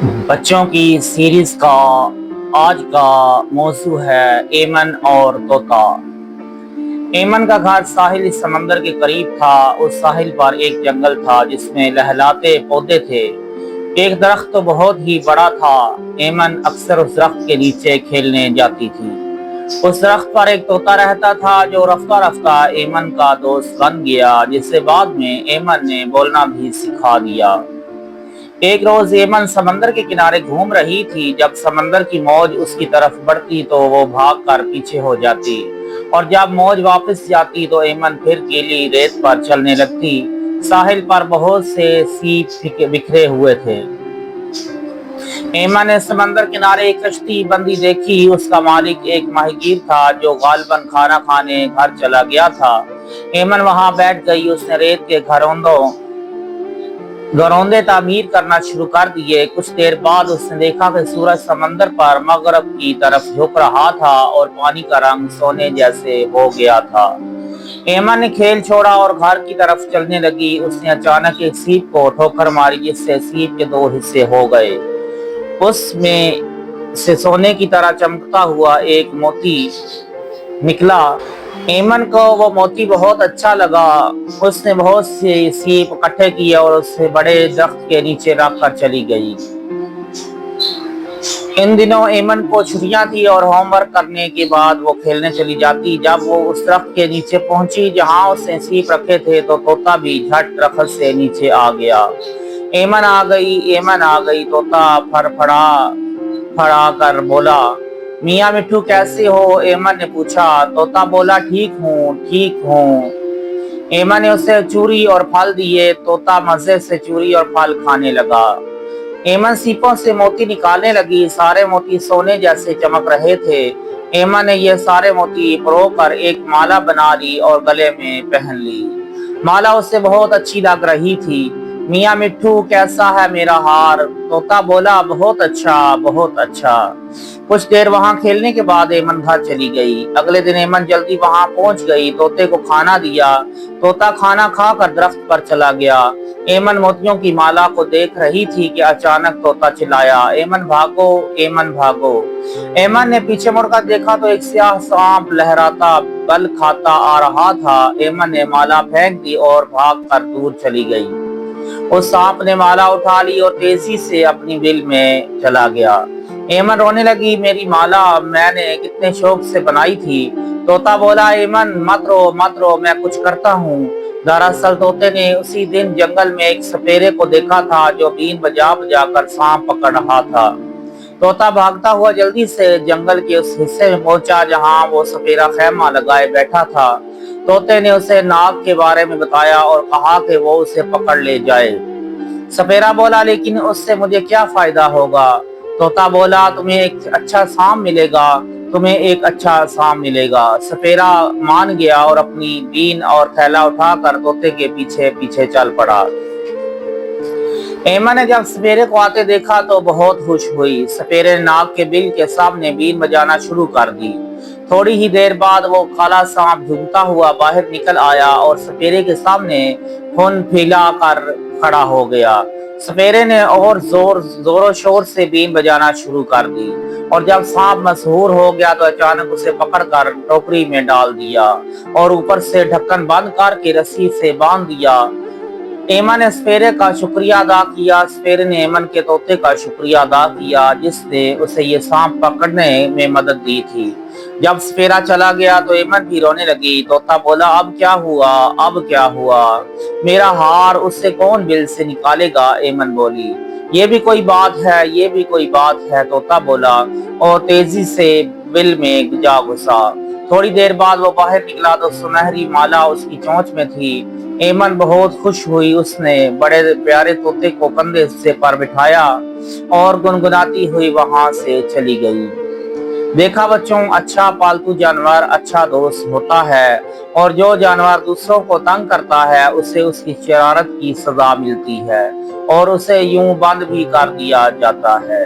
बच्चों की सीरीज का आज का मौजू है एमन और तोता। एमन का घर साहिल समंदर के करीब था। उस साहिल पर एक जंगल था जिसमें लहलाते पौधे थे। एक दरख्त तो बहुत ही बड़ा था। एमन अक्सर उस दरख्त के नीचे खेलने जाती थी। उस दरख्त पर एक तोता रहता था जो रफ्ता रफ्ता एमन का दोस्त बन गया, जिसे बाद में एमन ने बोलना भी सिखा दिया। एक रोज एमन समंदर के किनारे घूम रही थी। जब समंदर की मौज उसकी तरफ बढ़ती तो वो भाग कर पीछे हो जाती, और जब मौज वापस जाती तो एमन फिर गीली रेत पर चलने लगती। साहिल पर बहुत से सीप बिखरे हुए थे। एमन ने समंदर किनारे एक कश्ती बंदी देखी। उसका मालिक एक माहीगीर था जो गालबन खाना खाने घर चला गया था। एमन वहां बैठ गई। उसने रेत के घरौंदे तामीर करना शुरू कर दिए। कुछ देर बाद उसने देखा कि सूरज समंदर पर मगरब की तरफ झुक रहा था और पानी का रंग सोने जैसे हो गया था। एमन ने खेल छोड़ा और घर की तरफ चलने लगी। उसने अचानक एक सीप को ठोकर मारी, जिससे सीप के दो हिस्से हो गए। उसमें से सोने की तरह चमकता हुआ एक मोती निकला। एमन को वो मोती बहुत अच्छा लगा। उसने बहुत से सीप इकट्ठे किए और उससे बड़े दरख्त के नीचे रख कर चली गई। इन दिनों एमन को छुट्टियां थी और होमवर्क करने के बाद वो खेलने चली जाती। जब वो उस दरख्त के नीचे पहुंची जहां उसने सीप रखे थे तो तोता भी झट दरख्त से नीचे आ गया। एमन आ गई, एमन आ गई, तोता फड़फड़ा फड़ा कर बोला। मियाँ मिट्ठू कैसे हो? एमन ने पूछा। तोता बोला, ठीक हूँ, ठीक हूँ। एमन ने उसे चूरी और फल दिए। तोता मजे से चूरी और फल खाने लगा। एमन सीपों से मोती निकालने लगी। सारे मोती सोने जैसे चमक रहे थे। एमन ने ये सारे मोती परोकर एक माला बना ली और गले में पहन ली। माला उससे बहुत अच्छी लग रही थी। मियाँ मिट्ठू कैसा है मेरा हार? तोता बोला, बहुत अच्छा, बहुत अच्छा। कुछ देर वहां खेलने के बाद एमन घर चली गई। अगले दिन एमन जल्दी वहां पहुंच गई। तोते को खाना दिया। तोता खाना खा कर दरख्त पर चला गया। एमन मोतियों की माला को देख रही थी कि अचानक तोता चिल्लाया, एमन भागो, एमन भागो। एमन ने पीछे मुड़कर देखा तो एक स्याह सांप लहराता बल खाता आ रहा था। एमन ने माला फेंक दी और भाग कर दूर चली गई। उस सांप ने माला उठा ली और तेजी से अपनी बिल में चला गया। एमन रोने लगी, मेरी माला मैंने कितने शौक से बनाई थी। तोता बोला, एमन मत रो, मत रो, मैं कुछ करता हूँ। दरअसल तोते ने उसी दिन जंगल में एक सपेरे को देखा था जो बीन बजा बजा कर सांप पकड़ रहा था। तोता भागता हुआ जल्दी से जंगल के उस हिस्से में पहुंचा जहां वो सपेरा खैमा लगाए बैठा था। तोते ने उसे नाग के बारे में बताया और कहा कि वो उसे पकड़ ले जाए। सपेरा बोला, लेकिन उससे मुझे क्या फायदा होगा? तोता बोला, तुम्हें एक अच्छा सांप मिलेगा, तुम्हें एक अच्छा सांप मिलेगा। सपेरा मान गया और अपनी बीन और थैला उठाकर तोते के पीछे पीछे चल पड़ा। एमा ने जब सपेरे को आते देखा तो बहुत खुश हुई। सपेरे ने नाग के बिल के सामने बीन बजाना शुरू कर दी। थोड़ी ही देर बाद वो काला सांप झुकता हुआ बाहर निकल आया और सपेरे के सामने खून फैला कर खड़ा हो गया। सपेरे ने और जोरों शोर से बीन बजाना शुरू कर दी, और जब सांप मशहूर हो गया तो अचानक उसे पकड़कर टोकरी में डाल दिया और ऊपर से ढक्कन बंद करके रस्सी से बांध दिया। एमन ने सपेरे का शुक्रिया अदा किया। सपेरे ने एमन के तोते का शुक्रिया अदा किया जिसने उसे ये सांप पकड़ने में मदद दी थी। जब सपेरा चला गया तो एमन भी रोने लगी। तोता बोला, अब क्या हुआ, अब क्या हुआ? मेरा हार उससे कौन बिल से निकालेगा? एमन बोली। ये भी कोई बात है, ये भी कोई बात है, तोता बोला और तेजी से बिल में जा घुसा। थोड़ी देर बाद वो बाहर निकला तो सुनहरी माला उसकी चोंच में थी। एमन बहुत खुश हुई। उसने बड़े प्यारे तोते को कंधे से पर बिठाया और गुनगुनाती हुई वहां से चली गई। देखा बच्चों, अच्छा पालतू जानवर अच्छा दोस्त होता है, और जो जानवर दूसरों को तंग करता है उसे उसकी शरारत की सजा मिलती है और उसे यूं बंद भी कर दिया जाता है।